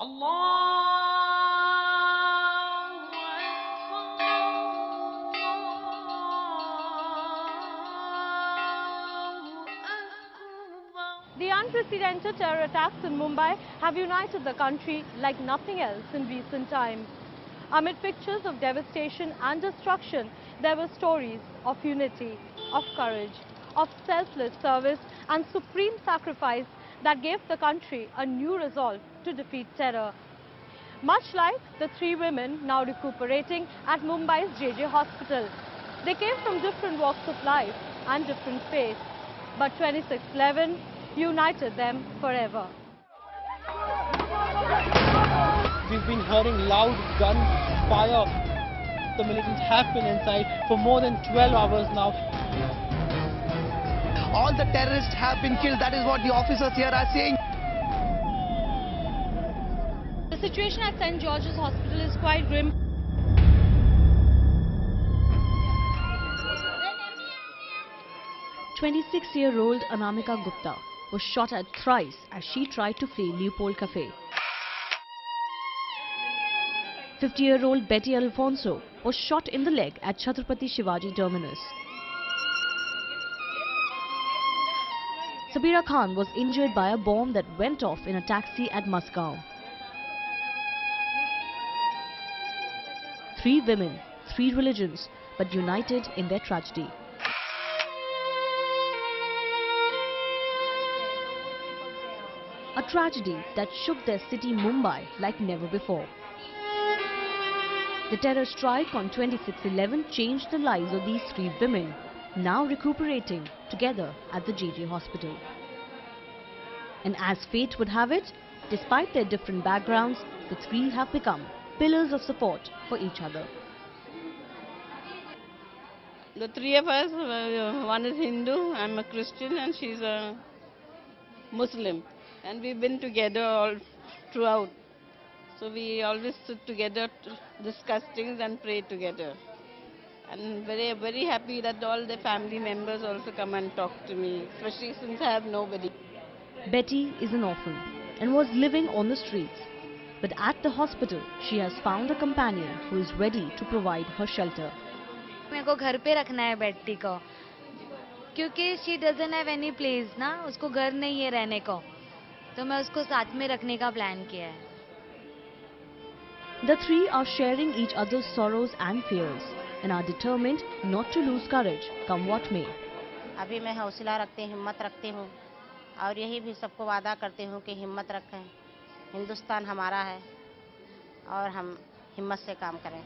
The unprecedented terror attacks in Mumbai have united the country like nothing else in recent times. Amid pictures of devastation and destruction, there were stories of unity, of courage, of selfless service and supreme sacrifice that gave the country a new resolve to defeat terror. Much like the three women now recuperating at Mumbai's JJ Hospital. They came from different walks of life and different faiths, but 26/11 united them forever. We've been hearing loud gunfire. The militants have been inside for more than 12 hours now. All the terrorists have been killed. That is what the officers here are saying. The situation at St. George's Hospital is quite grim. "26-year-old Anamika Gupta was shot at thrice as she tried to flee Leopold Cafe. 50-year-old Betty Alfonso was shot in the leg at Chhatrapati Shivaji Terminus. Sabira Khan was injured by a bomb that went off in a taxi at Muscat. 3 women, 3 religions, but united in their tragedy. A tragedy that shook their city Mumbai like never before. The terror strike on 26/11 changed the lives of these 3 women, now recuperating together at the JJ Hospital. And as fate would have it, despite their different backgrounds, the 3 have become pillars of support for each other. The 3 of us, one is Hindu, I'm a Christian and she's a Muslim. And we've been together all throughout. So we always sit together to discuss things and pray together. And very, very happy that all the family members also come and talk to me, especially since I have nobody. Betty is an orphan and was living on the streets. But at the hospital, she has found a companion who is ready to provide her shelter. मेरे को घर पे रखना है बेटी को, क्योंकि she doesn't have any place ना, उसको घर नहीं है रहने को, तो मैं उसको साथ में रखने का प्लान किया है. The 3 are sharing each other's sorrows and fears and are determined not to lose courage, come what may. अभी मैं हौसला रखती हूँ, हिम्मत रखती हूँ और यही भी सबको वादा करती हूँ कि हिम्मत रखें. हिंदुस्तान हमारा है और हम हिम्मत से काम करें.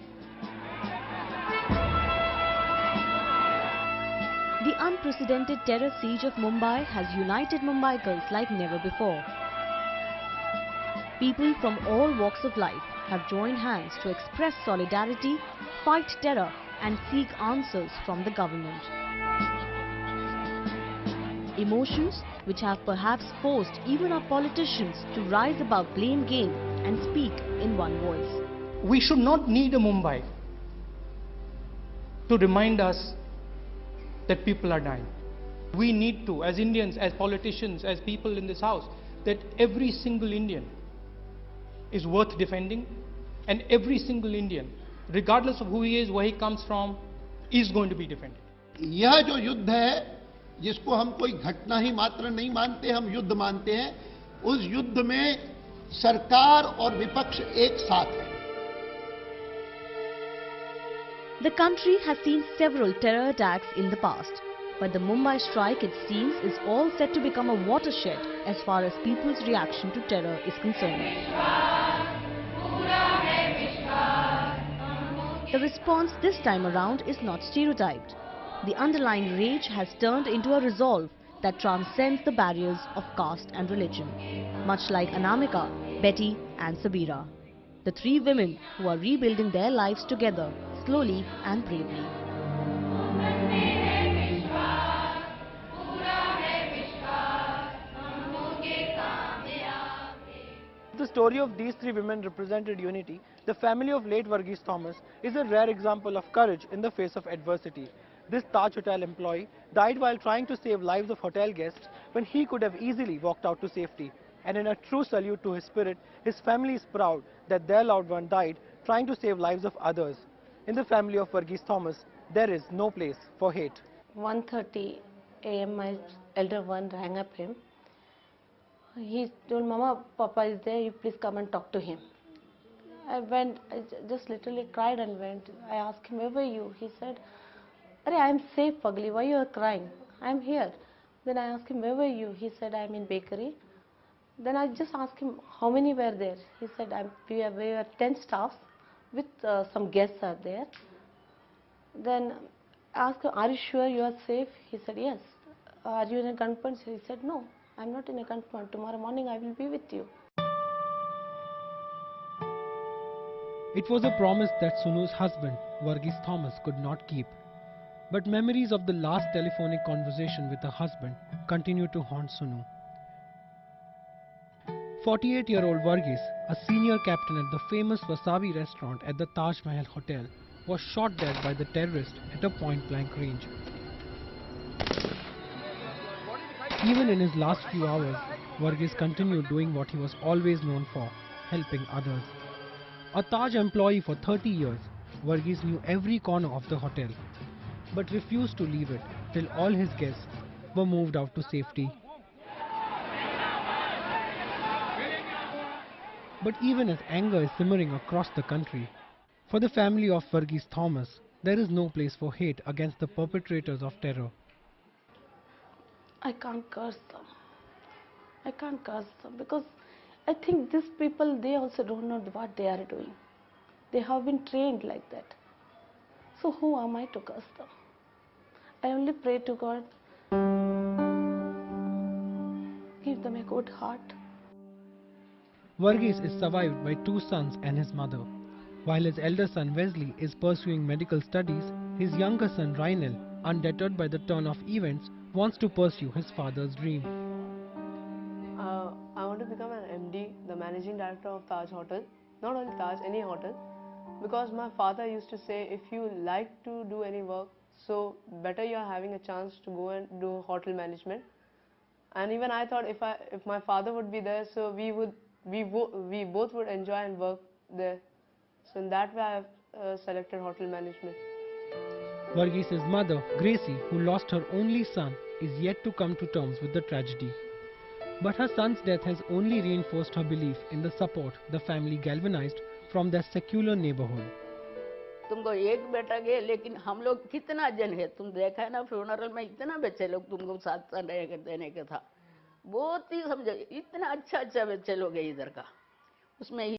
The unprecedented terror siege of Mumbai has united Mumbaikars like never before. People from all walks of life have joined hands to express solidarity, fight terror and seek answers from the government. Emotions which have perhaps forced even our politicians to rise above blame game and speak in one voice. We should not need a Mumbai to remind us that people are dying. We need to, as Indians, as politicians, as people in this house, that every single Indian is worth defending, and every single Indian, regardless of who he is, where he comes from, is going to be defended. यह जो युद्ध है, जिसको हम कोई घटना ही मात्र नहीं मानते, हम युद्ध मानते हैं, उस युद्ध में सरकार और विपक्ष एक साथ है. The country has seen several terror attacks in the past, but the Mumbai strike, it seems, is all set to become a watershed as far as people's reaction to terror is concerned. The response this time around is not stereotyped. The underlying rage has turned into a resolve that transcends the barriers of caste and religion, much like Anamika, Betty and Sabira, the 3 women who are rebuilding their lives together, slowly and bravely. The story of these 3 women represented unity. The family of late Varghese Thomas is a rare example of courage in the face of adversity. This Taj Hotel employee died while trying to save lives of hotel guests when he could have easily walked out to safety. And in a true salute to his spirit, his family is proud that their loved one died trying to save lives of others. In the family of Varghese Thomas, there is no place for hate. 1:30 a.m. my elder one rang up him. He told, Mama, Papa is there, you please come and talk to him. I went, just literally cried and went. I asked him, where were you? He said, Arey, I am safe, Pagli, why you are crying? I am here. Then I asked him, where were you? He said, I am in bakery. Then I just asked him, how many were there? He said, we were 10 staffs with some guests are there. Then I asked him, are you sure you are safe? He said, yes. Are you in a gunpoint? He said, no, I am not in a gunpoint. Tomorrow morning I will be with you. It was a promise that Sunu's husband, Varghese Thomas, could not keep. But memories of the last telephonic conversation with her husband continue to haunt Sunu. 48-year-old Varghese, a senior captain at the famous Wasabi restaurant at the Taj Mahal Hotel, was shot dead by the terrorist at a point-blank range. Even in his last few hours, Varghese continued doing what he was always known for, helping others. A Taj employee for 30 years, Varghese knew every corner of the hotel, but refused to leave it till all his guests were moved out to safety. But even as anger is simmering across the country, for the family of Varghese Thomas, there is no place for hate against the perpetrators of terror. I can't curse them. I can't curse them because I think these people, they also don't know what they are doing. They have been trained like that. So who am I to curse them? I only pray to God, give them a good heart. Varghese is survived by 2 sons and his mother. While his elder son Wesley is pursuing medical studies, his younger son Reinel, undeterred by the turn of events, wants to pursue his father's dream. I want to become an MD, the managing director of Taj Hotel. Not only Taj, any hotel. Because my father used to say, if you like to do any work, so better you are having a chance to go and do hotel management. And even I thought if my father would be there, so we both would enjoy and work there. So in that way I have selected hotel management. Varghese's mother, Gracie, who lost her only son, is yet to come to terms with the tragedy. But her son's death has only reinforced her belief in the support the family galvanized from their secular neighborhood. तुमको एक बेटा गए, लेकिन हम लोग कितना जन है, तुम देखा है ना फ्यूनरल में इतना बच्चे लोग तुमको साथ देने का था, बहुत ही समझो इतना अच्छा बच्चे लोग है इधर का, उसमें